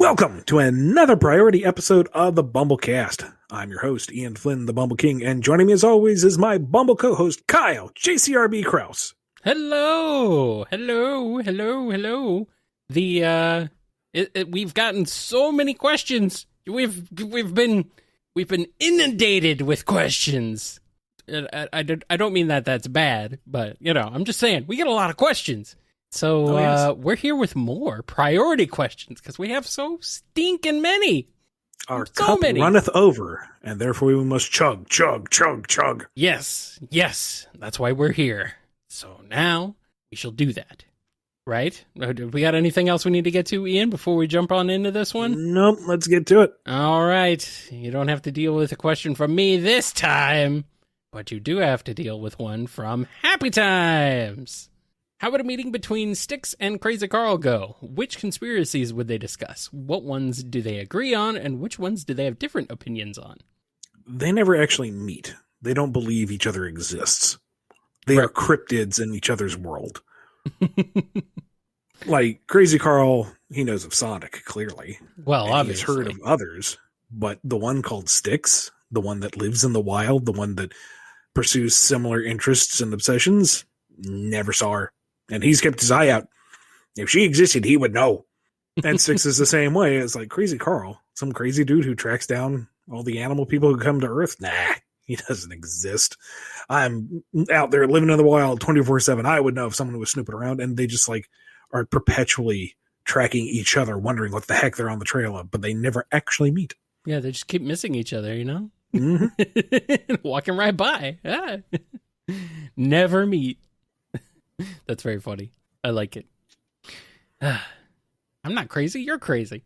Welcome to another priority episode of the BumbleKast. I'm your host, Ian Flynn, the Bumble King, and joining me as always is my Bumble co-host, Kyle, JCRB Krause. Hello. We've gotten so many questions. We've been inundated with questions. I don't mean that that's bad, but I'm just saying we get a lot of questions. So we're here with more priority questions because we have so stinking many. Our cup runneth over, and therefore we must chug. Yes, that's why we're here. So now we shall do that, right? We got anything else we need to get to, Ian, before we jump on into this one? Nope, let's get to it. All right. You don't have to deal with a question from me this time, but you do have to deal with one from Happy Times. How would a meeting between Styx and Crazy Carl go? Which conspiracies would they discuss? What ones do they agree on, and which ones do they have different opinions on? They never actually meet. They don't believe each other exists. They are cryptids in each other's world. Like, Crazy Carl, he knows of Sonic, clearly. Well, obviously. He's heard of others, but the one called Styx, the one that lives in the wild, the one that pursues similar interests and obsessions, never saw her. And he's kept his eye out. If she existed, he would know. And Styx is the same way. It's like Crazy Carl, some crazy dude who tracks down all the animal people who come to Earth. Nah, he doesn't exist. I'm out there living in the wild 24/7. I would know if someone was snooping around, and they just like are perpetually tracking each other, wondering what the heck they're on the trail of, but they never actually meet. Yeah, they just keep missing each other, Mm-hmm. Walking right by. Never meet. That's very funny. I like it. I'm not crazy. You're crazy.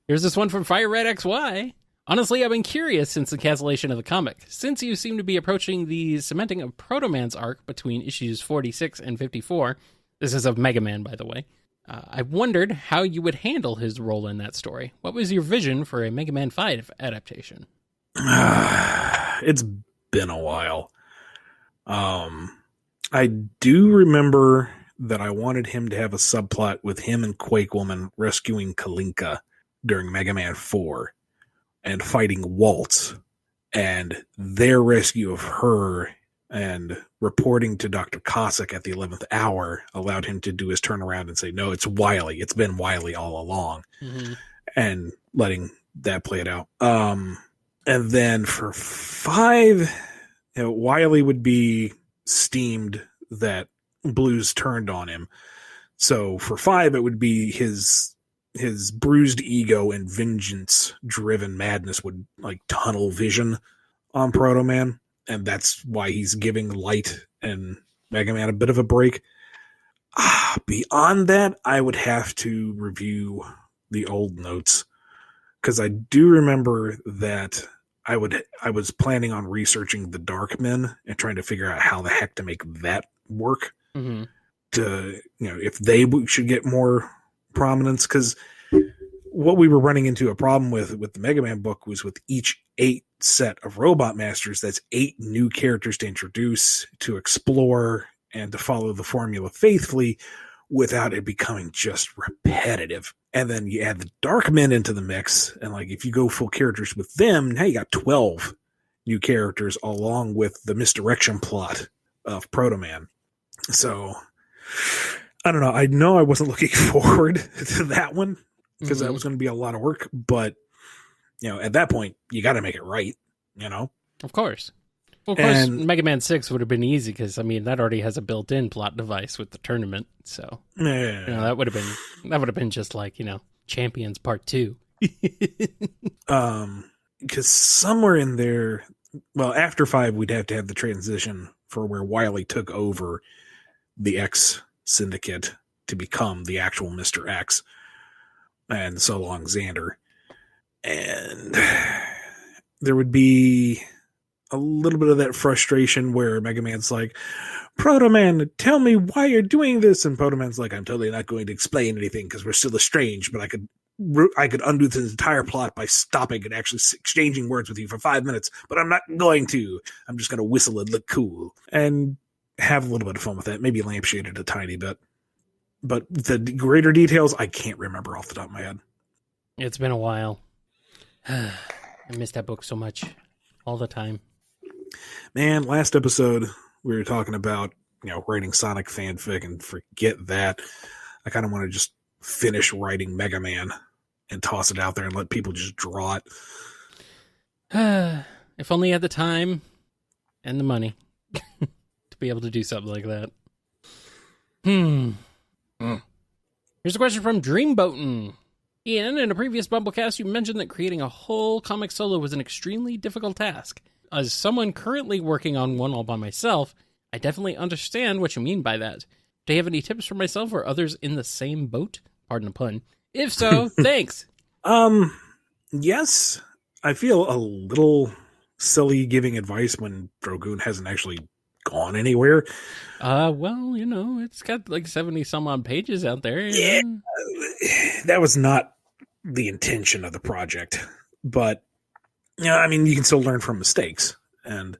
Here's this one from Fire Red XY. Honestly, I've been curious since the cancellation of the comic. Since you seem to be approaching the cementing of Proto Man's arc between issues 46 and 54, this is of Mega Man, by the way, I wondered how you would handle his role in that story. What was your vision for a Mega Man 5 adaptation? It's been a while. I do remember that I wanted him to have a subplot with him and Quake Woman rescuing Kalinka during Mega Man 4 and fighting Waltz, and their rescue of her and reporting to Dr. Cossack at the 11th hour allowed him to do his turnaround and say, no, it's Wily. It's been Wily all along. Mm-hmm. And letting that play it out. And then for 5, Wily would be steamed that Blues turned on him. So for 5, it would be his bruised ego and vengeance driven madness would like tunnel vision on Proto Man, and that's why he's giving Light and Mega Man a bit of a break. Beyond that, I would have to review the old notes, because I do remember that I was planning on researching the Darkmen and trying to figure out how the heck to make that work. Mm-hmm. To, if they should get more prominence, because what we were running into a problem with the Mega Man book was with each 8 set of Robot Masters, that's 8 new characters to introduce, to explore, and to follow the formula faithfully without it becoming just repetitive. And then you add the Darkmen into the mix, and like if you go full characters with them, now you got 12 new characters along with the misdirection plot of Proto Man. So I don't know. I know I wasn't looking forward to that one because that was going to be a lot of work, but at that point you got to make it right, Of course. Well, of course, Mega Man 6 would have been easy because, that already has a built-in plot device with the tournament. So, that would have been just like, Champions Part 2. Because somewhere in there, well, after 5, we'd have to have the transition for where Wily took over the X Syndicate to become the actual Mr. X. And so long, Xander. And there would be a little bit of that frustration where Mega Man's like, Proto Man, tell me why you're doing this. And Proto Man's like, I'm totally not going to explain anything because we're still estranged, but I could undo this entire plot by stopping and actually exchanging words with you for 5 minutes, but I'm not going to. I'm just going to whistle and look cool and have a little bit of fun with that. Maybe lampshade it a tiny bit. But the greater details, I can't remember off the top of my head. It's been a while. I miss that book so much. All the time. Man, last episode we were talking about, writing Sonic fanfic, and forget that. I kind of want to just finish writing Mega Man and toss it out there and let people just draw it. If only I had the time and the money to be able to do something like that. Here's a question from Dreamboatin'. Ian, in a previous BumbleKast, you mentioned that creating a whole comic solo was an extremely difficult task. As someone currently working on one all by myself, I definitely understand what you mean by that. Do you have any tips for myself or others in the same boat? Pardon the pun. If so, thanks. Yes. I feel a little silly giving advice when Dragoon hasn't actually gone anywhere. Well, it's got like 70 some odd pages out there. Yeah. That was not the intention of the project, but you can still learn from mistakes. And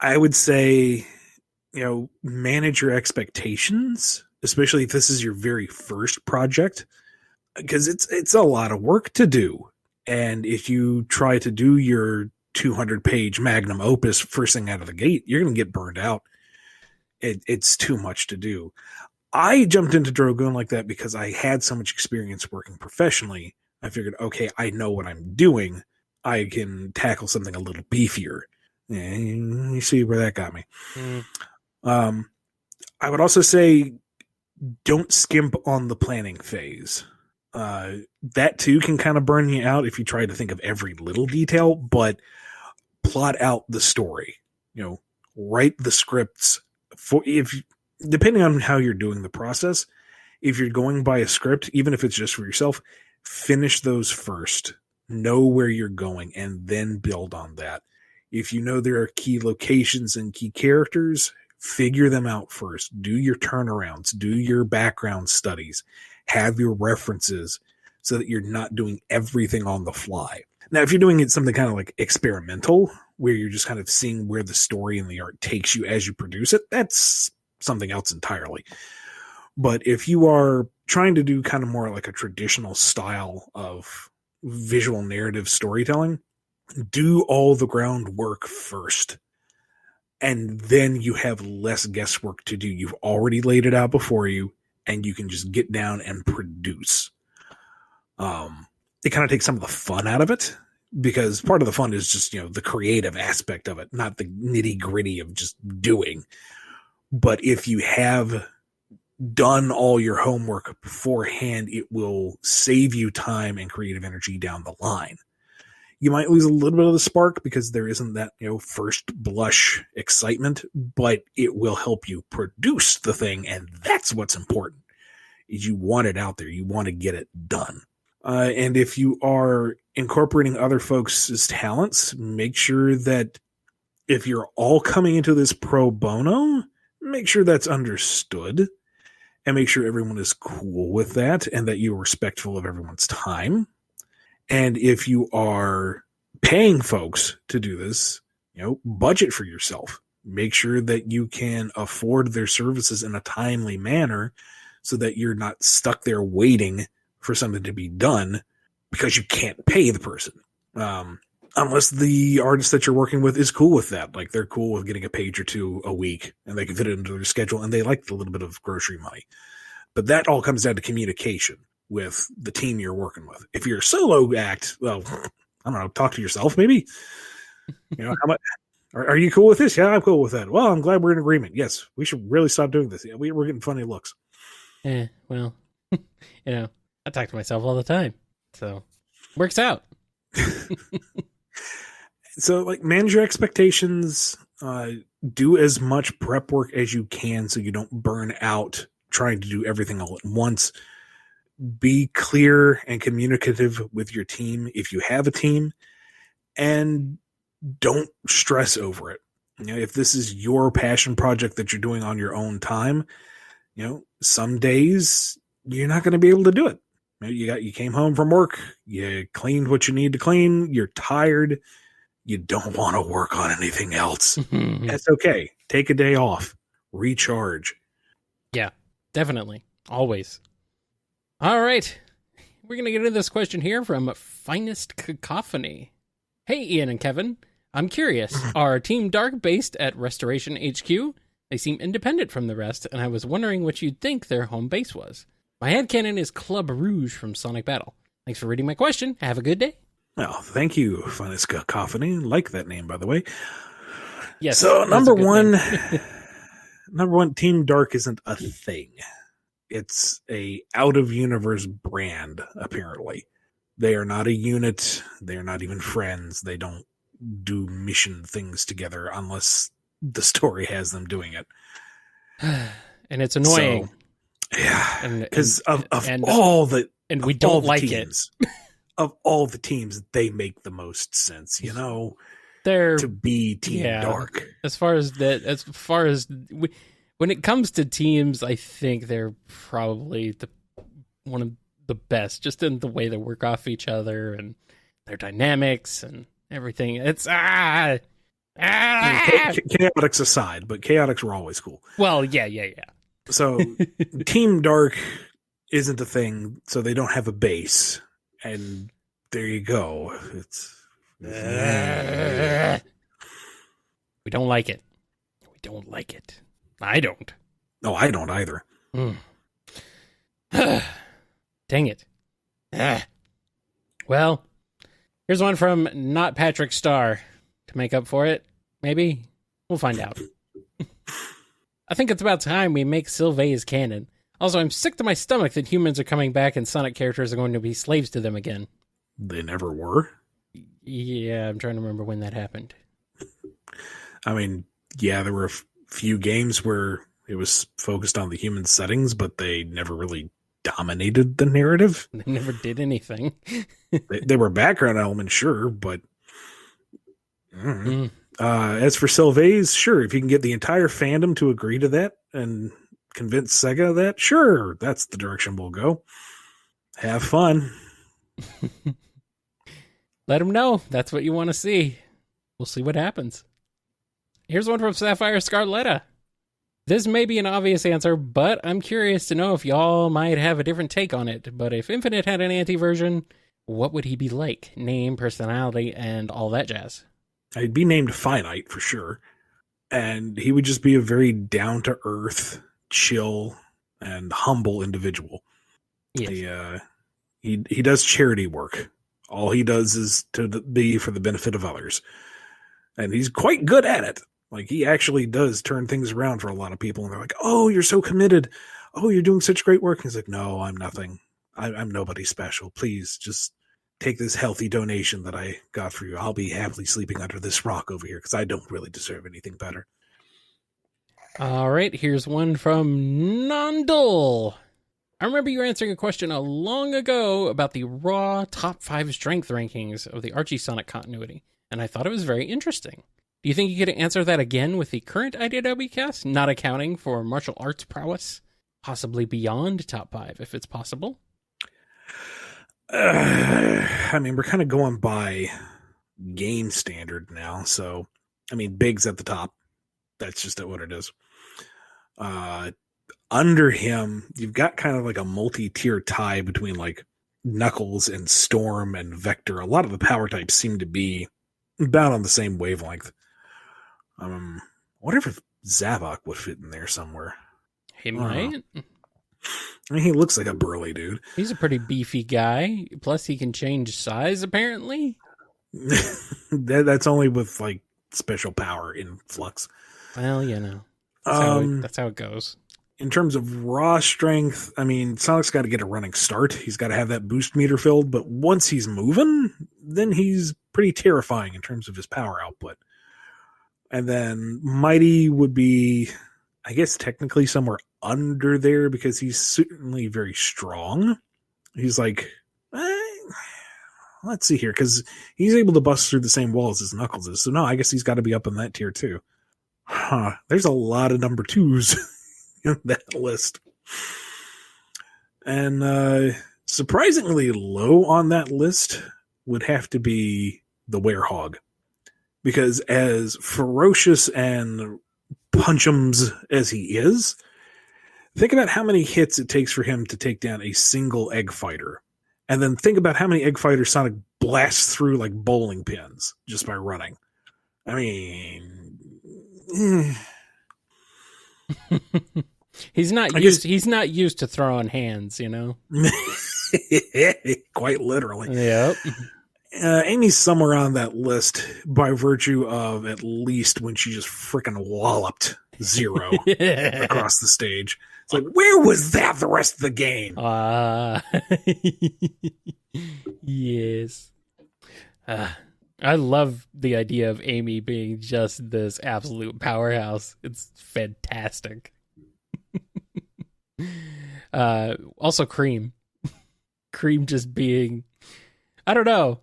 I would say, manage your expectations, especially if this is your very first project, because it's a lot of work to do. And if you try to do your 200-page magnum opus first thing out of the gate, you're going to get burned out. It's too much to do. I jumped into Dragoon like that because I had so much experience working professionally. I figured, okay, I know what I'm doing. I can tackle something a little beefier. And you see where that got me. I would also say don't skimp on the planning phase. That too can kind of burn you out if you try to think of every little detail, but plot out the story. Write the scripts depending on how you're doing the process. If you're going by a script, even if it's just for yourself, finish those first. Know where you're going and then build on that. If you know there are key locations and key characters, figure them out first. Do your turnarounds, do your background studies, have your references so that you're not doing everything on the fly. Now, if you're doing it something kind of like experimental, where you're just kind of seeing where the story and the art takes you as you produce it, that's something else entirely. But if you are trying to do kind of more like a traditional style of visual narrative storytelling, do all the groundwork first. And then you have less guesswork to do. You've already laid it out before you, and you can just get down and produce. It kind of takes some of the fun out of it, because part of the fun is just, the creative aspect of it, not the nitty gritty of just doing. But if you have done all your homework beforehand, it will save you time and creative energy down the line. You might lose a little bit of the spark because there isn't that, first blush excitement, but it will help you produce the thing. And that's what's important, is you want it out there. You want to get it done. And if you are incorporating other folks' talents, make sure that if you're all coming into this pro bono, make sure that's understood and make sure everyone is cool with that and that you're respectful of everyone's time. And if you are paying folks to do this, budget for yourself. Make sure that you can afford their services in a timely manner so that you're not stuck there waiting for something to be done because you can't pay the person. Unless the artist that you're working with is cool with that. Like, they're cool with getting a page or two a week and they can fit it into their schedule and they like a little bit of grocery money. But that all comes down to communication with the team you're working with. If you're a solo act, well, I don't know, talk to yourself maybe. How much are you cool with this? Yeah, I'm cool with that. Well, I'm glad we're in agreement. Yes, we should really stop doing this. Yeah, we're getting funny looks. Well, I talk to myself all the time, so works out. So, manage your expectations. Do as much prep work as you can so you don't burn out trying to do everything all at once. Be clear and communicative with your team if you have a team, and don't stress over it. If this is your passion project that you're doing on your own time, some days you're not going to be able to do it. You came home from work, you cleaned what you need to clean, you're tired, you don't want to work on anything else. That's okay. Take a day off, recharge. Yeah, definitely. Always. All right. We're going to get into this question here from Finest Cacophony. Hey, Ian and Kevin. I'm curious. Are Team Dark based at Restoration HQ? They seem independent from the rest, and I was wondering what you'd think their home base was. My headcanon is Club Rouge from Sonic Battle. Thanks for reading my question. Have a good day. Well, thank you, Finest Cacophony. Like that name, by the way. Yes. So number one, Team Dark isn't a thing. It's a out-of-universe brand, apparently. They are not a unit. They are not even friends. They don't do mission things together unless the story has them doing it. And it's annoying. So, yeah, because and we don't like teams, it. Of all the teams, they make the most sense, you know. They're to be Team Dark. When it comes to teams, I think they're probably one of the best, just in the way they work off each other and their dynamics and everything. It's Chaotix aside, but Chaotix were always cool. Well, yeah. So Team Dark isn't a thing, so they don't have a base, and there you go. We don't like it. I don't. No, I don't either. Dang it. Well, here's one from Not Patrick Starr to make up for it. Maybe. We'll find out. I think it's about time we make Sylvain's canon. Also, I'm sick to my stomach that humans are coming back and Sonic characters are going to be slaves to them again. They never were? Yeah, I'm trying to remember when that happened. I mean, yeah, there were a few games where it was focused on the human settings, but they never really dominated the narrative. They never did anything. they were background elements, sure, but... as for Sylvain's, sure, if you can get the entire fandom to agree to that and convince Sega of that, sure, that's the direction we'll go. Have fun. Let them know that's what you want to see. We'll see what happens. Here's one from Sapphire Scarletta. This may be an obvious answer, but I'm curious to know if y'all might have a different take on it. But if Infinite had an anti-version, what would he be like? Name, personality, and all that jazz. I'd be named Finite for sure. And he would just be a very down-to-earth, chill, and humble individual. Yes. He does charity work. All he does is to be for the benefit of others. And he's quite good at it. Like, he actually does turn things around for a lot of people. And they're like, oh, you're so committed. Oh, you're doing such great work. And he's like, no, I'm nothing. I'm nobody special. Please just take this healthy donation that I got for you. I'll be happily sleeping under this rock over here because I don't really deserve anything better. All right, here's one from Nondul. I remember you answering a question long ago about the raw top 5 strength rankings of the Archie Sonic continuity, and I thought it was very interesting. Do you think you could answer that again with the current IDW cast, not accounting for martial arts prowess? Possibly beyond top 5, if it's possible? I mean, we're kind of going by game standard now, so, I mean, Big's at the top. That's just what it is. Under him, you've got kind of like a multi-tier tie between like Knuckles and Storm and Vector. A lot of the power types seem to be about on the same wavelength. I wonder if Zavok would fit in there somewhere. He might. I mean, he looks like a burly dude. He's a pretty beefy guy. Plus, he can change size, apparently. That's only with like special power influx. Well, you know. That's how it goes. In terms of raw strength, I mean, Sonic's got to get a running start. He's got to have that boost meter filled, but once he's moving, then he's pretty terrifying in terms of his power output. And then Mighty would be, I guess, technically somewhere under there because he's certainly very strong. He's like, let's see here, because he's able to bust through the same walls as Knuckles is. So no, I guess he's got to be up in that tier too. There's a lot of number 2s in that list. And surprisingly low on that list would have to be the Werehog. Because as ferocious and punch'ems as he is, think about how many hits it takes for him to take down a single egg fighter. And then think about how many Egg Fighters Sonic blasts through like bowling pins just by running. I mean, He's not used to throwing hands, you know. Quite literally. Yep. Amy's somewhere on that list by virtue of at least when she just freaking walloped Zero across the stage. It's like, where was that the rest of the game? Yes. I love the idea of Amy being just this absolute powerhouse. It's fantastic. Also Cream. Cream just being, I don't know.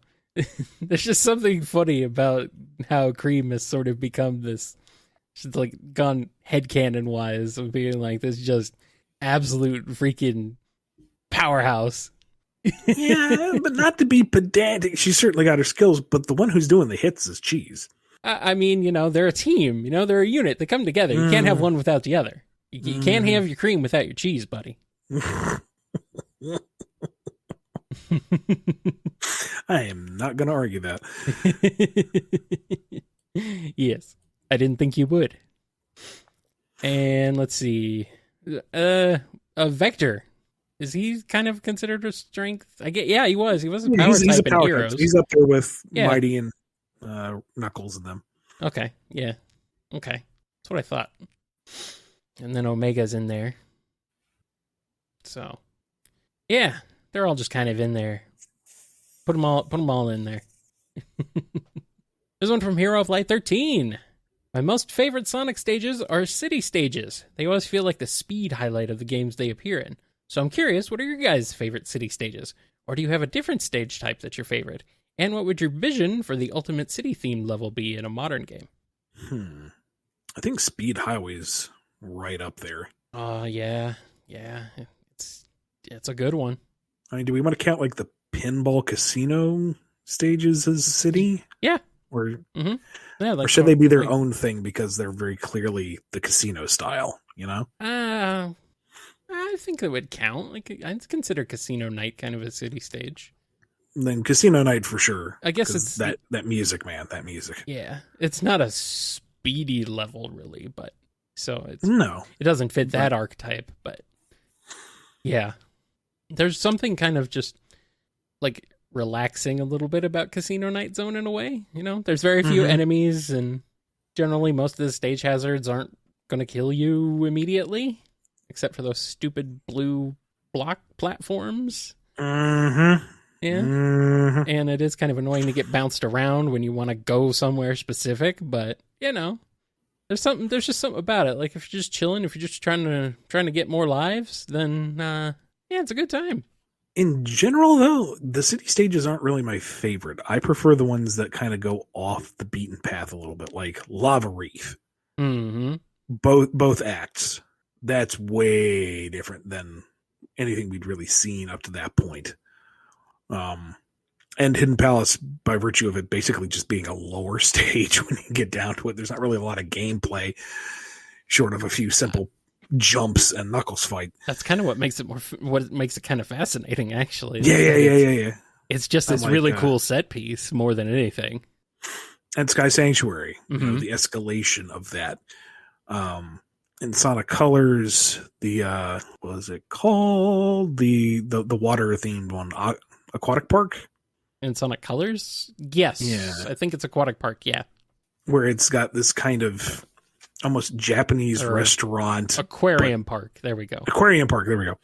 There's just something funny about how Cream has sort of become this, she's like gone headcanon wise of being like this just absolute freaking powerhouse. Yeah, but not to be pedantic. She's certainly got her skills, but the one who's doing the hits is Cheese. I mean, you know, they're a team. You know, they're a unit. They come together. You can't have one without the other. You can't have your Cream without your Cheese, buddy. I am not going to argue that. Yes, I didn't think you would. And let's see. A Vector. Is he kind of considered a strength? I get. Yeah, he was. He was a power he's type a in power Heroes. type. He's up there with Mighty and Knuckles and them. Okay. Yeah. Okay. That's what I thought. And then Omega's in there. So, yeah, they're all just kind of in there. Put them all in there. There's one from Hero of Light 13. My most favorite Sonic stages are city stages. They always feel like the speed highlight of the games they appear in. So I'm curious, what are your guys' favorite city stages? Or do you have a different stage type that's your favorite? And what would your vision for the ultimate city themed level be in a modern game? I think Speed Highway's right up there. Yeah. It's a good one. I mean, do we want to count like the Pinball Casino stages as city? Yeah. Or, yeah, like, or should they be their own thing because they're very clearly the casino style, you know? I think it would count. Like, I'd consider Casino Night kind of a city stage. Then Casino Night for sure. I guess it's that music, man. That music. Yeah, it's not a speedy level really, but so it doesn't fit that archetype. But yeah, there's something kind of just like relaxing a little bit about Casino Night Zone in a way. You know, there's very few enemies, and generally most of the stage hazards aren't going to kill you immediately, except for those stupid blue block platforms. Yeah. And it is kind of annoying to get bounced around when you want to go somewhere specific, but you know, there's just something about it. Like if you're just chilling, if you're just trying to get more lives, then yeah, it's a good time. In general though, the city stages aren't really my favorite. I prefer the ones that kind of go off the beaten path a little bit, like Lava Reef. Both acts. That's way different than anything we'd really seen up to that point. And Hidden Palace, by virtue of it basically just being a lower stage when you get down to it, there's not really a lot of gameplay short of a few simple jumps and Knuckles fight. That's kind of what makes it kind of fascinating, actually. Yeah. It's just this really cool set piece more than anything. And Sky Sanctuary, you know, the escalation of that. In Sonic Colors, the what was it called? The water themed one, Aquatic Park. In Sonic Colors, yes, I think it's Aquatic Park. Yeah, where it's got this kind of almost Japanese restaurant, aquarium park. There we go. Aquarium Park. There we go.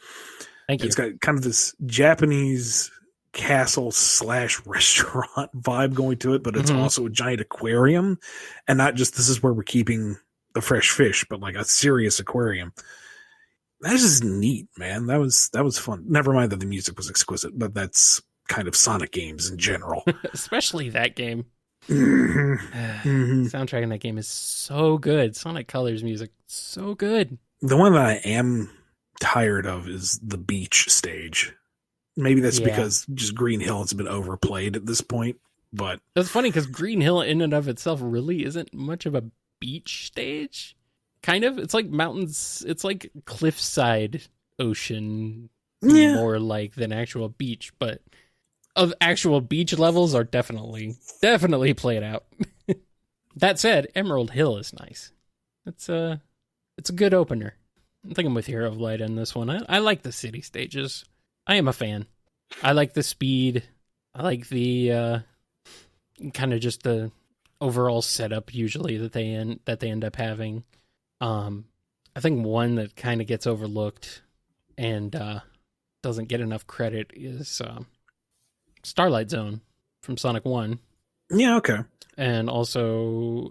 Thank you. It's got kind of this Japanese castle / restaurant vibe going to it, but it's also a giant aquarium, and not just this is where we're keeping the fresh fish, but like a serious aquarium. That's just neat, man. That was fun. Never mind that the music was exquisite, but that's kind of Sonic games in general. Especially that game. Soundtrack in that game is so good. Sonic Colors music, so good. The one that I am tired of is the beach stage. Maybe that's because just Green Hill has been overplayed at this point, but... That's funny because Green Hill in and of itself really isn't much of a beach stage. Kind of. It's like mountains. It's like cliffside ocean more like than actual beach, but of actual beach levels are definitely played out. That said, Emerald Hill is nice. It's a good opener. I think I'm with Hero of Light on this one. I like the city stages. I am a fan. I like the speed. I like the kind of just the overall setup usually that they end up having. I think one that kind of gets overlooked and doesn't get enough credit is Starlight Zone from Sonic 1. Yeah, okay. And also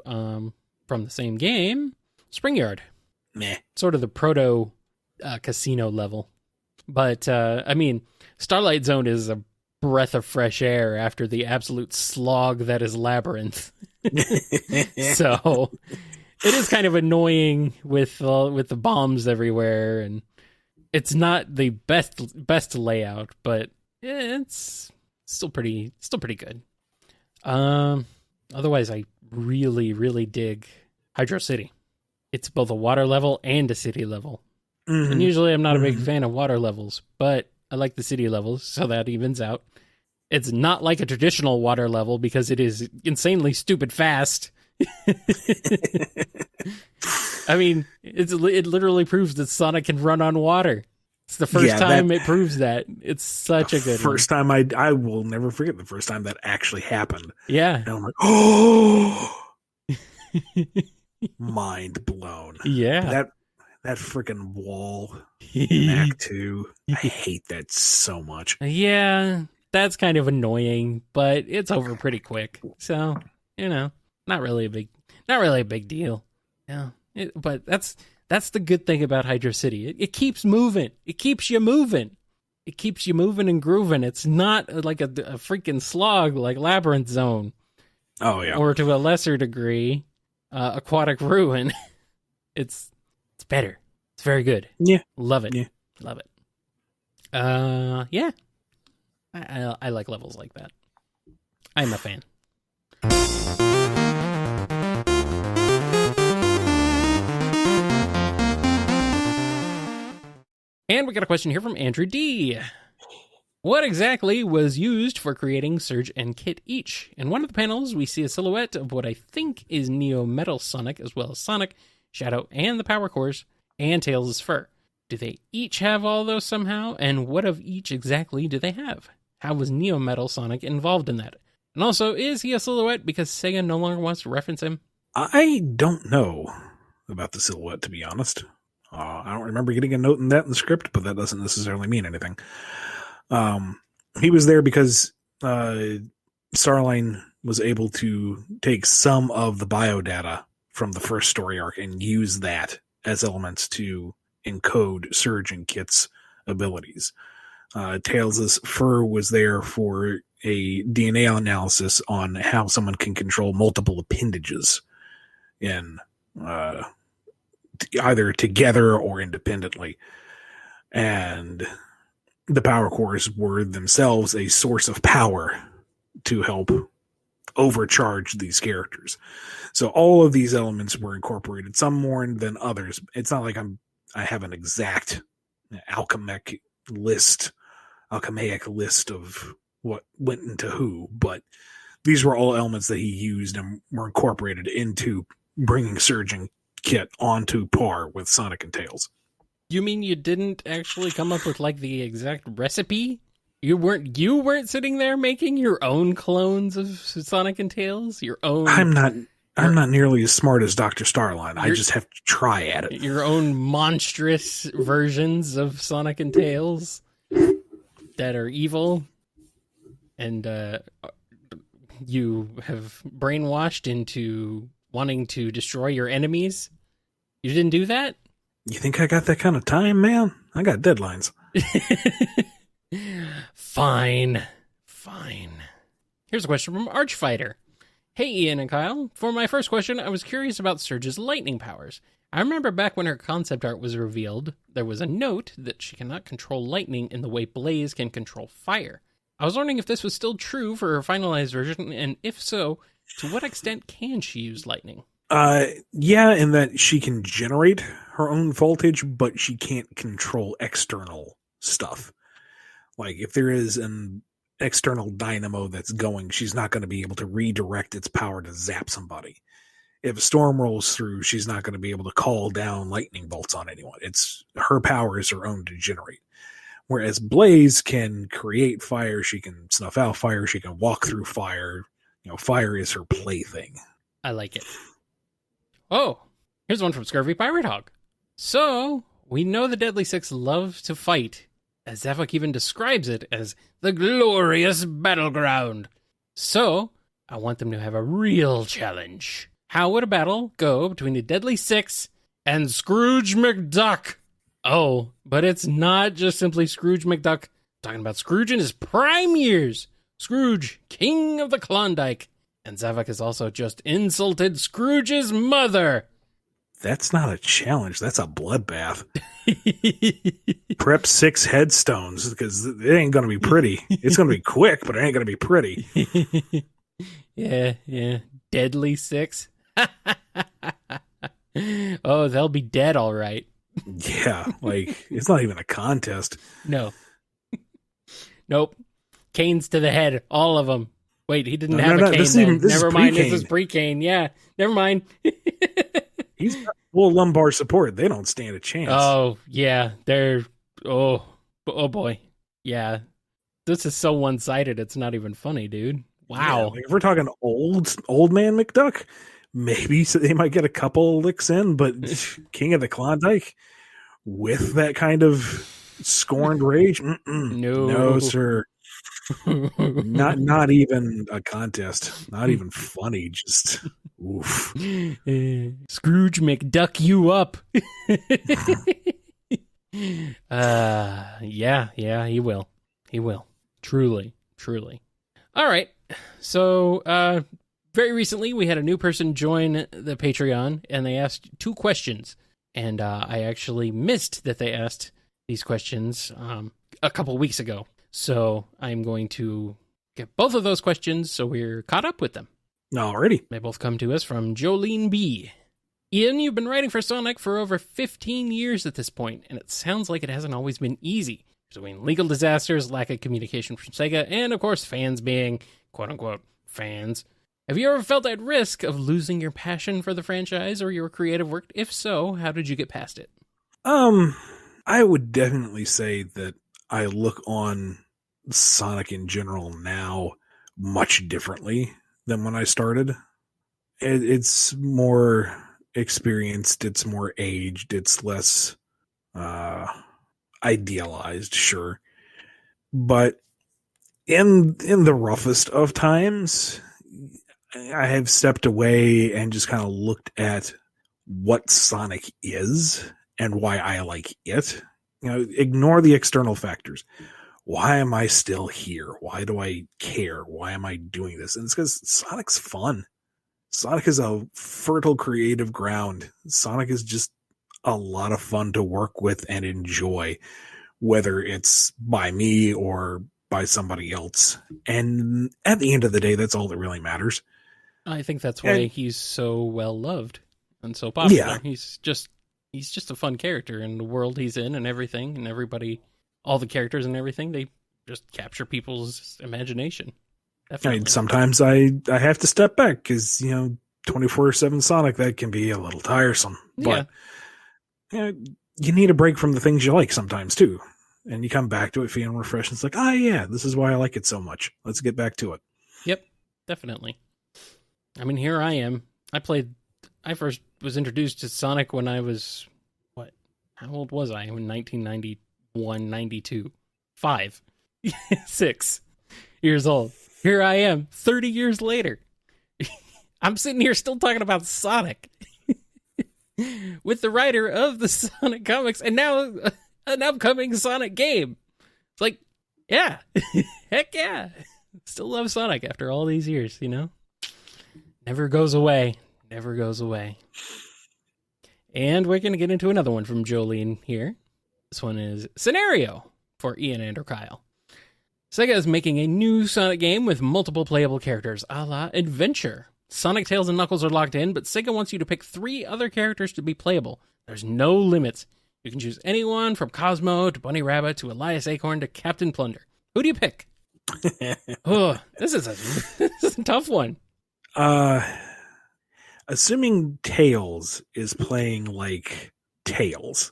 from the same game, Spring Yard. Meh. Sort of the proto casino level. But, I mean, Starlight Zone is a breath of fresh air after the absolute slog that is Labyrinth. So it is kind of annoying with the bombs everywhere, and it's not the best layout, but it's still pretty good. Otherwise, I really, really dig Hydro City. It's both a water level and a city level. Mm-hmm. And usually I'm not a big fan of water levels, but I like the city levels, so that evens out. It's not like a traditional water level because it is insanely stupid fast. I mean, it literally proves that Sonic can run on water. It's the first time it proves that. It's such a good first time I will never forget the first time that actually happened. Yeah. And I'm like, oh, mind blown. Yeah. That freaking wall in Act 2. I hate that so much. Yeah, that's kind of annoying, but it's over pretty quick. So, not really a big deal. Yeah. But that's the good thing about Hydro City. It keeps moving. It keeps you moving. It keeps you moving and grooving. It's not like a freaking slog like Labyrinth Zone. Oh, yeah. Or to a lesser degree, Aquatic Ruin. It's better. It's very good. Yeah. Love it. Yeah. Love it. Yeah. I like levels like that. I'm a fan. And we got a question here from Andrew D. What exactly was used for creating Surge and Kit each? In one of the panels, we see a silhouette of what I think is Neo Metal Sonic, as well as Sonic, Shadow, and the Power Cores, and Tails' fur. Do they each have all those somehow? And what of each exactly do they have? How was Neo Metal Sonic involved in that? And also, is he a silhouette because Sega no longer wants to reference him? I don't know about the silhouette, to be honest. I don't remember getting a note in that in the script, but that doesn't necessarily mean anything. He was there because Starline was able to take some of the biodata from the first story arc and use that as elements to encode Surge and Kit's abilities. Tails' fur was there for a DNA analysis on how someone can control multiple appendages in either together or independently. And the power cores were themselves a source of power to help overcharge these characters. So all of these elements were incorporated, some more than others. It's not like I have an exact alchemaic list of what went into who, but these were all elements that he used and were incorporated into bringing Surge and Kit onto par with Sonic and Tails. You mean you didn't actually come up with like the exact recipe? You weren't sitting there making your own clones of Sonic and Tails? Your own I'm not nearly as smart as Dr. Starline. I just have to try at it. Your own monstrous versions of Sonic and Tails that are evil and you have brainwashed into wanting to destroy your enemies. You didn't do that? You think I got that kind of time, man? I got deadlines. Fine. Here's a question from Archfighter. Hey, Ian and Kyle. For my first question, I was curious about Surge's lightning powers. I remember back when her concept art was revealed, there was a note that she cannot control lightning in the way Blaze can control fire. I was wondering if this was still true for her finalized version, and if so, to what extent can she use lightning? Yeah, in that she can generate her own voltage, but she can't control external stuff. Like, if there is an external dynamo that's going, she's not going to be able to redirect its power to zap somebody. If a storm rolls through, she's not going to be able to call down lightning bolts on anyone. It's her power is her own to generate. Whereas Blaze can create fire, she can snuff out fire, she can walk through fire. Fire is her plaything. I like it. Oh, here's one from Scurvy Pirate Hog. So, we know the Deadly Six love to fight, as Zavok even describes it as the glorious battleground. So, I want them to have a real challenge. How would a battle go between the Deadly Six and Scrooge McDuck? Oh, but it's not just simply Scrooge McDuck. I'm talking about Scrooge in his prime years. Scrooge, king of the Klondike. And Zavok has also just insulted Scrooge's mother. That's not a challenge. That's a bloodbath. Prep 6 headstones, because it ain't going to be pretty. It's going to be quick, but it ain't going to be pretty. Yeah. Deadly Six. Oh, they'll be dead, all right. Yeah, like, it's not even a contest. No. Nope. Canes to the head, all of them. Wait, he didn't have a cane then. Never mind, this is pre-cane. Yeah, never mind. He's got full lumbar support. They don't stand a chance. Oh, yeah. Oh boy. Yeah. This is so one-sided, it's not even funny, dude. Wow. Yeah, like if we're talking old man McDuck, maybe they might get a couple licks in, but King of the Klondike with that kind of scorned rage? No, sir. Not even a contest. Not even funny. Just oof. Scrooge McDuck you up. Yeah, he will. He will. Truly. All right. So, very recently we had a new person join the Patreon, and they asked 2 questions. And I actually missed that they asked these questions a couple weeks ago. So I'm going to get both of those questions so we're caught up with them. Alrighty. They both come to us from Jolene B. Ian, you've been writing for Sonic for over 15 years at this point, and it sounds like it hasn't always been easy. Between legal disasters, lack of communication from Sega, and of course fans being, quote-unquote, fans. Have you ever felt at risk of losing your passion for the franchise or your creative work? If so, how did you get past it? I would definitely say that I look on Sonic in general now much differently than when I started. It's more experienced, it's more aged, it's less idealized, sure. But in the roughest of times, I have stepped away and just kind of looked at what Sonic is and why I like it. Ignore the external factors. Why am I still here? Why do I care? Why am I doing this? And it's because Sonic's fun. Sonic is a fertile creative ground. Sonic is just a lot of fun to work with and enjoy, whether it's by me or by somebody else. And at the end of the day, that's all that really matters. I think that's why he's so well loved and so popular. Yeah. He's just a fun character in the world he's in and everything, and everybody, all the characters and everything, they just capture people's imagination. Definitely. Sometimes I have to step back because, 24/7 Sonic, that can be a little tiresome. But you need a break from the things you like sometimes too. And you come back to it feeling refreshed. It's like, yeah, this is why I like it so much. Let's get back to it. Yep, definitely. I mean, here I am. I first was introduced to Sonic when I was, how old was I? In 1991, 92. 5. 6 years old. Here I am, 30 years later. I'm sitting here still talking about Sonic. With the writer of the Sonic comics, and now an upcoming Sonic game. It's like, yeah. Heck yeah. Still love Sonic after all these years, Never goes away. Never goes away. And we're going to get into another one from Jolene here. This one is Scenario for Ian and or Kyle. Sega is making a new Sonic game with multiple playable characters, a la Adventure. Sonic, Tails, and Knuckles are locked in, but Sega wants you to pick 3 other characters to be playable. There's no limits. You can choose anyone from Cosmo to Bunny Rabbit to Elias Acorn to Captain Plunder. Who do you pick? Oh, this is a tough one. Assuming Tails is playing like Tails,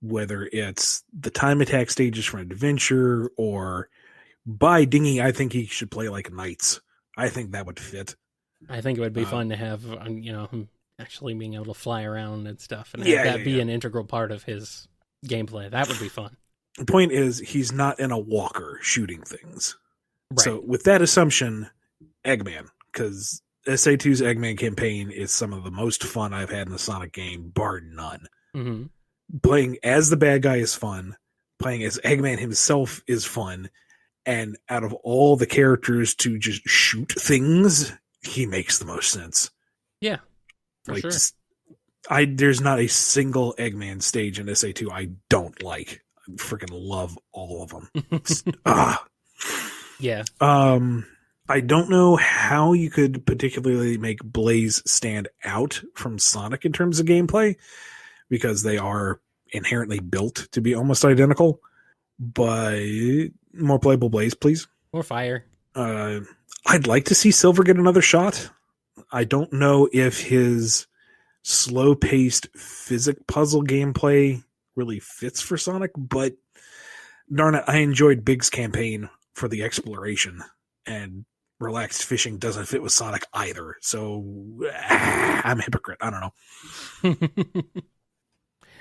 whether it's the time attack stages from Adventure or by Dingy, I think he should play like Knights. I think that would fit. I think it would be fun to have, him actually being able to fly around and stuff, and have that be an integral part of his gameplay. That would be fun. The point is, he's not in a walker shooting things. Right. So with that assumption, Eggman, because SA2's Eggman campaign is some of the most fun I've had in a Sonic game, bar none. Mm-hmm. Playing as the bad guy is fun. Playing as Eggman himself is fun. And out of all the characters to just shoot things, he makes the most sense. Yeah, for sure. There's not a single Eggman stage in SA2 I don't like. I freaking love all of them. Yeah. I don't know how you could particularly make Blaze stand out from Sonic in terms of gameplay, because they are inherently built to be almost identical. But more playable Blaze, please. More fire. I'd like to see Silver get another shot. I don't know if his slow-paced physics puzzle gameplay really fits for Sonic, but darn it, I enjoyed Big's campaign for the exploration, and relaxed fishing doesn't fit with Sonic either. So I'm a hypocrite. I don't know.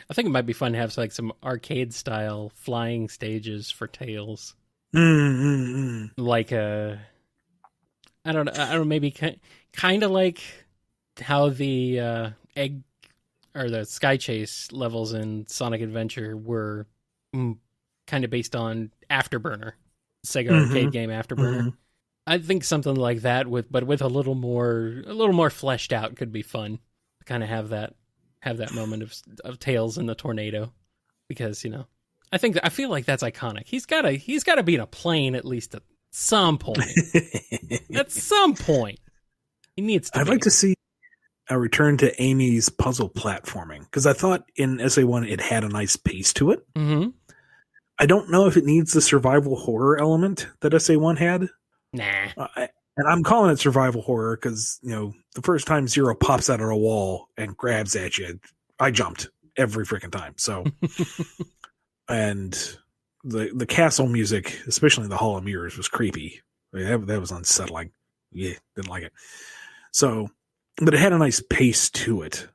I think it might be fun to have like some arcade style flying stages for Tails. Like I don't know, maybe kind of like how the egg or the Sky Chase levels in Sonic Adventure were kind of based on Afterburner, Sega arcade game Afterburner. I think something like that with a little more fleshed out could be fun. To kind of have that moment of Tails in the tornado, because I feel like that's iconic. He's got to be in a plane at least at some point. At some point, he needs to. I'd like to see a return to Amy's puzzle platforming, because I thought in SA1 it had a nice pace to it. Mm-hmm. I don't know if it needs the survival horror element that SA1 had. Nah. And I'm calling it survival horror because, the first time Zero pops out of a wall and grabs at you, I jumped every freaking time. So, and the castle music, especially the Hall of Mirrors, was creepy. That was unsettling. Yeah, didn't like it. So, but it had a nice pace to it.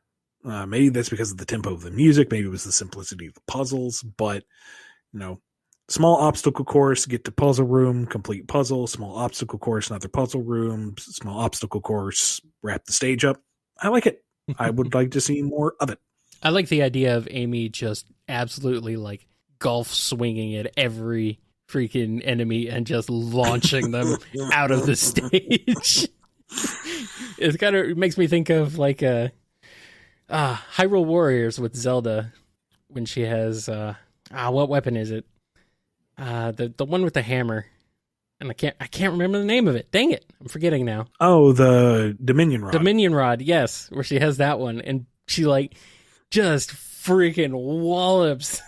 Maybe that's because of the tempo of the music. Maybe it was the simplicity of the puzzles. But, small obstacle course, get to puzzle room, complete puzzle, small obstacle course, another puzzle room, small obstacle course, wrap the stage up. I like it. I would like to see more of it. I like the idea of Amy just absolutely like golf swinging at every freaking enemy and just launching them out of the stage. It makes me think of like Hyrule Warriors with Zelda when she has what weapon is it? The one with the hammer, and I can't remember the name of it. Dang it, I'm forgetting now. Oh, the Dominion Rod. Dominion Rod, yes, where she has that one, and she like just freaking wallops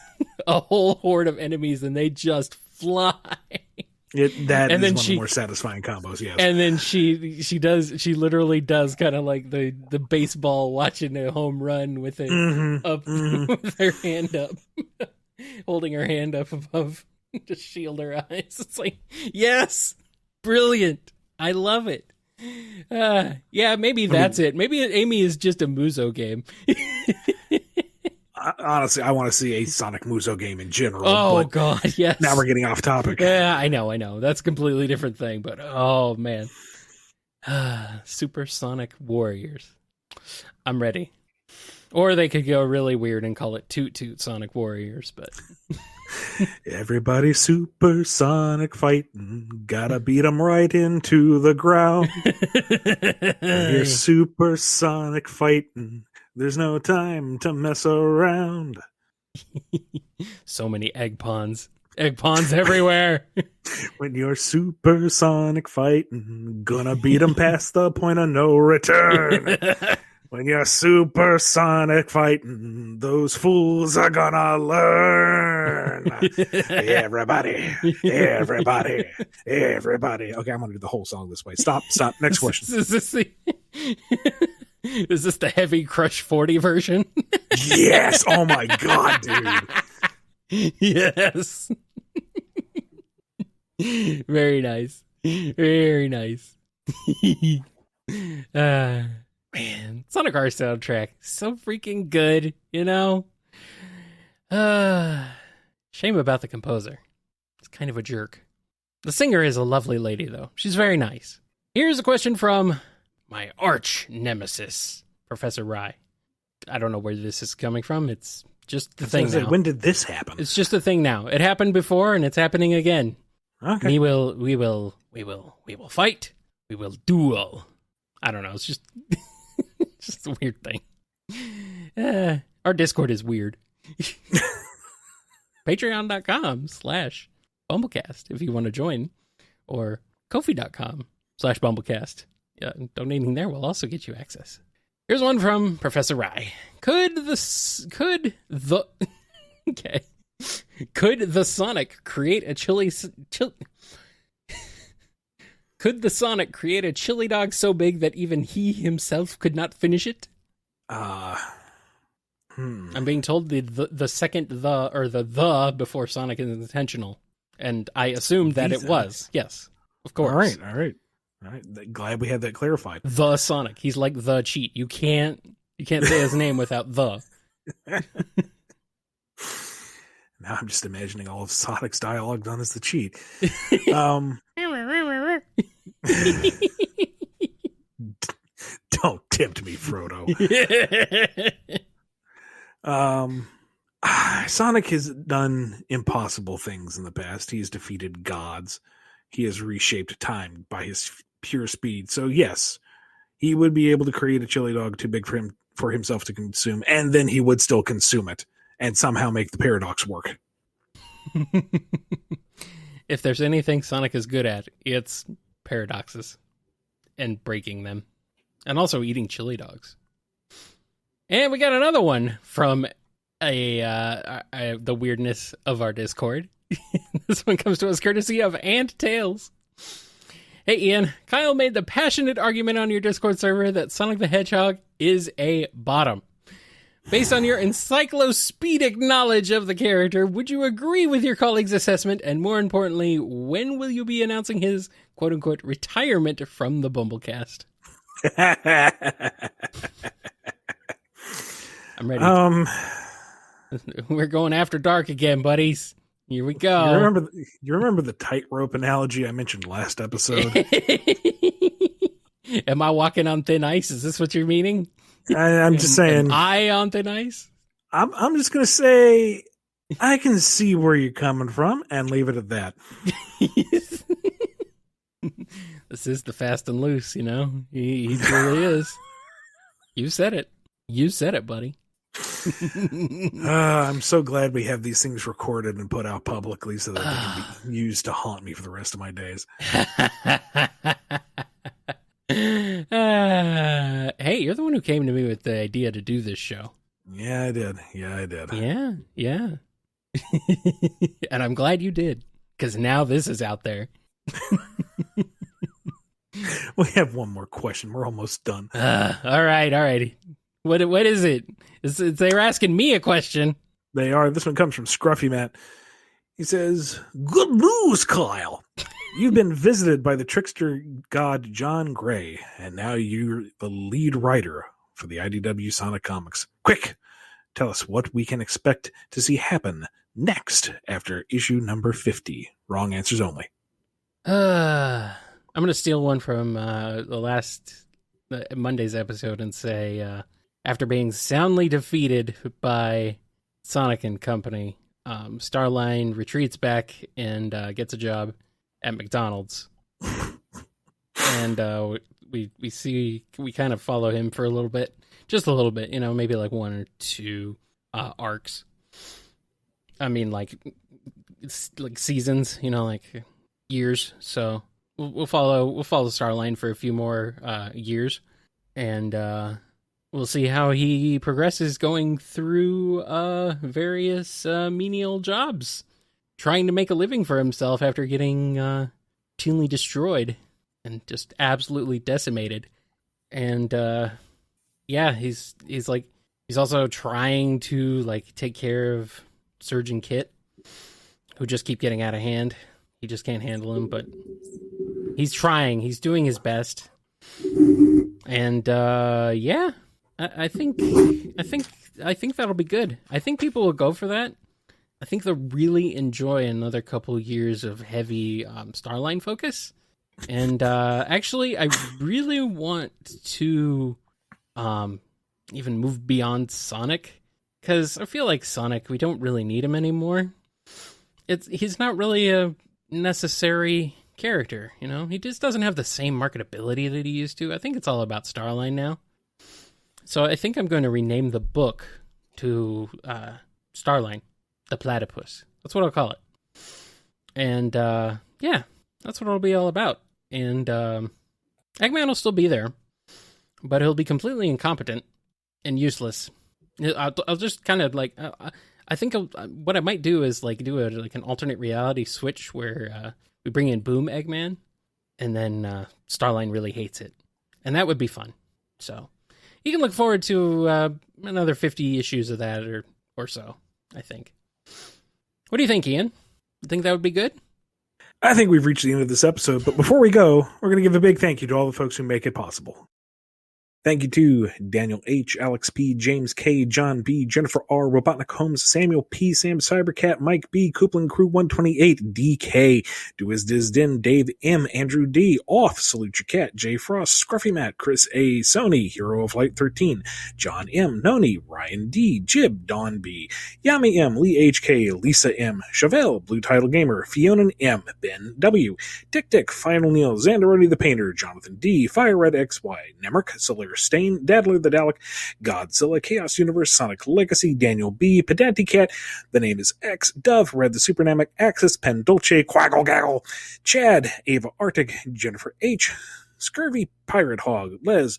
a whole horde of enemies, and they just fly. That is one of the more satisfying combos, yes. And then she literally does kind of like the baseball watching a home run with it up with her hand up, holding her hand up above. To shield her eyes. It's like, yes, brilliant. I love it. Yeah, maybe that's it. Maybe Amy is just a Muso game. Honestly, I want to see a Sonic Muso game in general. Oh, God, yes. Now we're getting off topic. Yeah, I know. That's a completely different thing, but oh, man. Super Sonic Warriors. I'm ready. Or they could go really weird and call it Toot Toot Sonic Warriors, but... Everybody supersonic fighting, gotta beat them right into the ground. You're supersonic fighting, there's no time to mess around. So many egg pawns everywhere. When you're supersonic fighting, gonna beat them past the point of no return. When you're supersonic fighting, those fools are gonna learn. turn. Everybody. Okay, I'm going to do the whole song this way. Stop. Next question. Is this the Heavy Crush 40 version? Yes. Oh my God, dude. Yes. Very nice. Very nice. Man, Sonic R soundtrack, so freaking good, you know? Shame about the composer. He's kind of a jerk. The singer is a lovely lady, though. She's very nice. Here's a question from my arch nemesis, Professor Rye. I don't know where this is coming from. It's just the thing now. When did this happen? It's just a thing now. It happened before, and it's happening again. Okay. We will fight. We will duel. I don't know. It's just, just a weird thing. Our Discord is weird. Patreon.com/BumbleKast if you want to join, or Ko-fi.com/BumbleKast. Yeah, donating there will also get you access. Here's one from Professor Rye. Could the Sonic create a Could the Sonic create a chili dog so big that even he himself could not finish it? I'm being told the second the before Sonic is intentional, and I assumed that it was. Yes, of course. All right. Glad we had that clarified. The Sonic. He's like the cheat. You can't say his name without the. Now I'm just imagining all of Sonic's dialogue done as the cheat. Don't tempt me, Frodo. Sonic has done impossible things in the past. He has defeated gods. He has reshaped time by his pure speed. So yes, he would be able to create a chili dog too big for himself to consume, and then he would still consume it and somehow make the paradox work. If there's anything Sonic is good at, it's paradoxes and breaking them, and also eating chili dogs. And we got another one from the weirdness of our Discord. This one comes to us courtesy of Ant Tales. Hey Ian, Kyle made the passionate argument on your Discord server that Sonic the Hedgehog is a bottom. Based on your encyclopedic knowledge of the character, would you agree with your colleague's assessment? And more importantly, when will you be announcing his quote-unquote retirement from the BumbleKast? I'm ready. We're going after dark again, buddies. Here we go. You remember the tightrope analogy I mentioned last episode? Am I walking on thin ice? Is this what you're meaning? I'm just saying. Am I on thin ice? I'm just going to say I can see where you're coming from and leave it at that. This is the fast and loose, you know? He really is. You said it. You said it, buddy. I'm so glad we have these things recorded and put out publicly so that they can be used to haunt me for the rest of my days. Hey, you're the one who came to me with the idea to do this show. Yeah, I did. Yeah. And I'm glad you did, because now this is out there. We have one more question. We're almost done. All right. What is it? They're asking me a question. They are. This one comes from Scruffy Matt. He says, "Good news, Kyle. You've been visited by the trickster god John Gray, and now you're the lead writer for the IDW Sonic comics. Quick, tell us what we can expect to see happen next after issue number 50. Wrong answers only." I'm going to steal one from the last Monday's episode and say, after being soundly defeated by Sonic and Company, Starline retreats back and gets a job at McDonald's. And we kind of follow him for a little bit, just a little bit, you know, maybe like one or two arcs. I mean, it's like seasons, you know, like years. So we'll follow Starline for a few more years, and we'll we'll see how he progresses going through various menial jobs, trying to make a living for himself after getting routinely destroyed and just absolutely decimated. And he's also trying to like take care of Surge and Kit, who just keep getting out of hand. He just can't handle him, but he's trying. He's doing his best. And I think that'll be good. I think people will go for that. I think they'll really enjoy another couple years of heavy Starline focus. And actually, I really want to even move beyond Sonic, because I feel like Sonic, we don't really need him anymore. He's not really a necessary character, you know? He just doesn't have the same marketability that he used to. I think it's all about Starline now. So I think I'm going to rename the book to Starline, the Platypus. That's what I'll call it. And that's what it'll be all about. And Eggman will still be there, but he'll be completely incompetent and useless. I'll just kind of like... I think what I might do is like do an alternate reality switch where we bring in Boom Eggman, and then Starline really hates it, and that would be fun. So you can look forward to another 50 issues of that or so, I think. What do you think, Ian? You think that would be good? I think we've reached the end of this episode, but before we go, we're going to give a big thank you to all the folks who make it possible. Thank you to Daniel H., Alex P., James K., John B., Jennifer R., Robotnik Holmes, Samuel P., Sam Cybercat, Mike B., Coupling Crew 128, DK, Diz Din, Dave M., Andrew D., Off, Salute Your Cat, Jay Frost, Scruffy Matt, Chris A., Sony, Hero of Light 13, John M., Noni, Ryan D., Jib, Don B., Yami M., Lee HK, Lisa M., Chevelle, Blue Title Gamer, Fiona M., Ben W., Dick Dick, Final Neil, Xanderoni the Painter, Jonathan D., Fire Red XY, Nemric, Solar Stain, Dadler the Dalek, Godzilla, Chaos Universe, Sonic Legacy, Daniel B., Pedanti Cat, The Name is X, Dove, Red the Supernamic, Axis, Pen Dolce, Quaggle Gaggle, Chad, Ava Arctic, Jennifer H., Scurvy Pirate Hog, Les,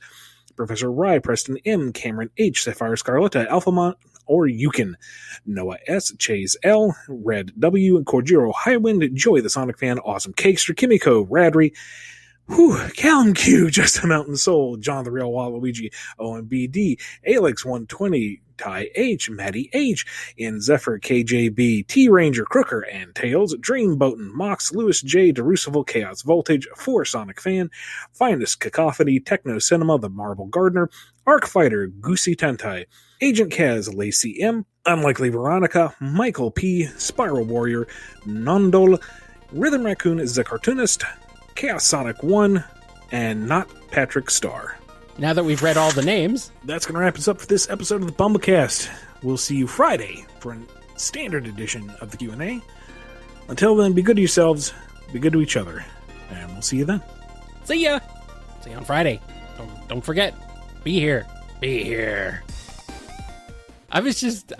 Professor Rye, Preston M., Cameron H., Sapphire Scarletta, Alphamont, or Yukon, Noah S., Chase L., Red W., Corjiro Highwind, Joey the Sonic Fan, Awesome Cakester, Kimiko, Radry, Callum Q, Just a Mountain Soul, John the Real Waluigi, OMBD, Alex 120, Ty H, Maddie H, In Zephyr, KJB, T Ranger, Crooker, and Tails, Dreamboatin, Mox, Lewis J, Derucible, Chaos Voltage, 4 Sonic Fan, Finest Cacophony, Techno Cinema, The Marble Gardener, Arc Fighter, Goosey Tentai, Agent Kaz, Lacey M, Unlikely Veronica, Michael P, Spiral Warrior, Nondol, Rhythm Raccoon is the Cartoonist, Chaos Sonic 1, and Not Patrick Starr. Now that we've read all the names, that's going to wrap us up for this episode of the BumbleKast. We'll see you Friday for a standard edition of the Q&A. Until then, be good to yourselves, be good to each other, and we'll see you then. See ya! See you on Friday. Don't forget, be here. Be here. I'm just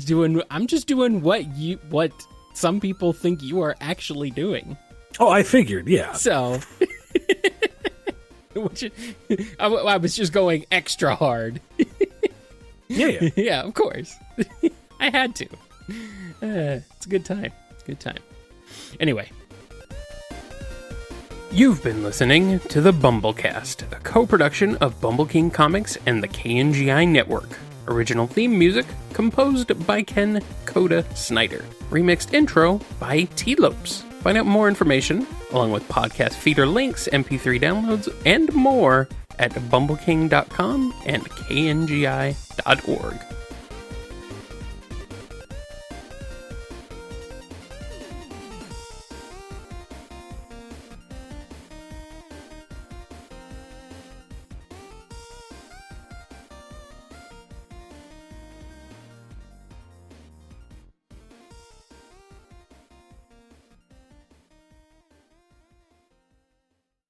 doing what some people think you are actually doing. Oh, I figured, yeah. So, I was just going extra hard. Yeah. Yeah, of course. I had to. It's a good time. It's a good time. Anyway. You've been listening to the BumbleKast, a co-production of Bumble King Comics and the KNGI Network. Original theme music composed by Ken Coda Snyder. Remixed intro by T-Lopes. Find out more information, along with podcast feeder links, MP3 downloads, and more at bumbleking.com and kngi.org.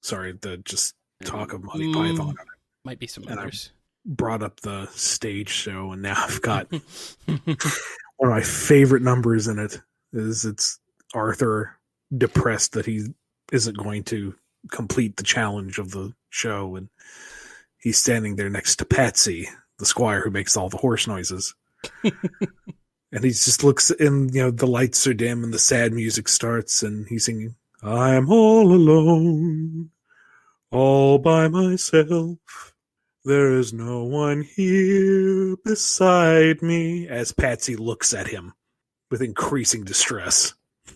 Sorry, the just talk of Monty Python. Might be some and others. I brought up the stage show, and now I've got one of my favorite numbers in it. It's Arthur depressed that he isn't going to complete the challenge of the show, and he's standing there next to Patsy, the squire who makes all the horse noises. And he just looks, and the lights are dim and the sad music starts, and he's singing, I'm all alone, all by myself. There is no one here beside me, as Patsy looks at him with increasing distress.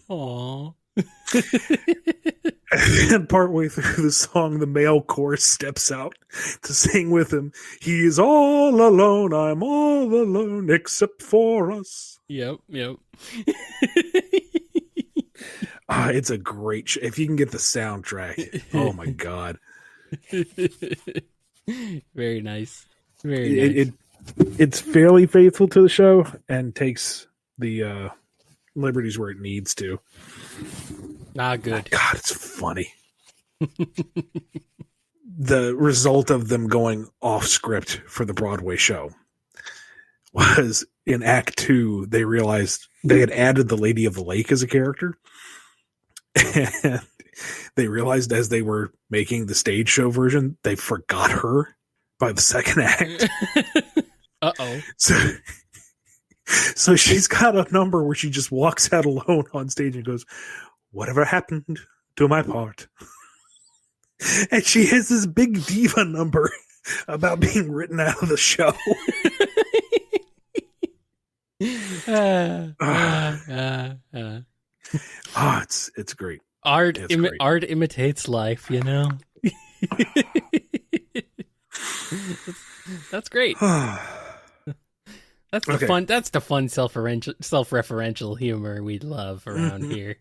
Aww. And partway through the song, the male chorus steps out to sing with him. He is all alone, I'm all alone, except for us. Yep. It's a great show. If you can get the soundtrack, oh my God. Very nice. Very nice. It's fairly faithful to the show and takes the liberties where it needs to. Good. God, it's funny. The result of them going off script for the Broadway show was in Act 2, they realized they had added the Lady of the Lake as a character. And they realized as they were making the stage show version, they forgot her by the second act. Uh-oh. So she's got a number where she just walks out alone on stage and goes, whatever happened to my part? And she has this big diva number about being written out of the show. It's great. Art imitates life, That's great. That's the fun self-referential humor we love around here.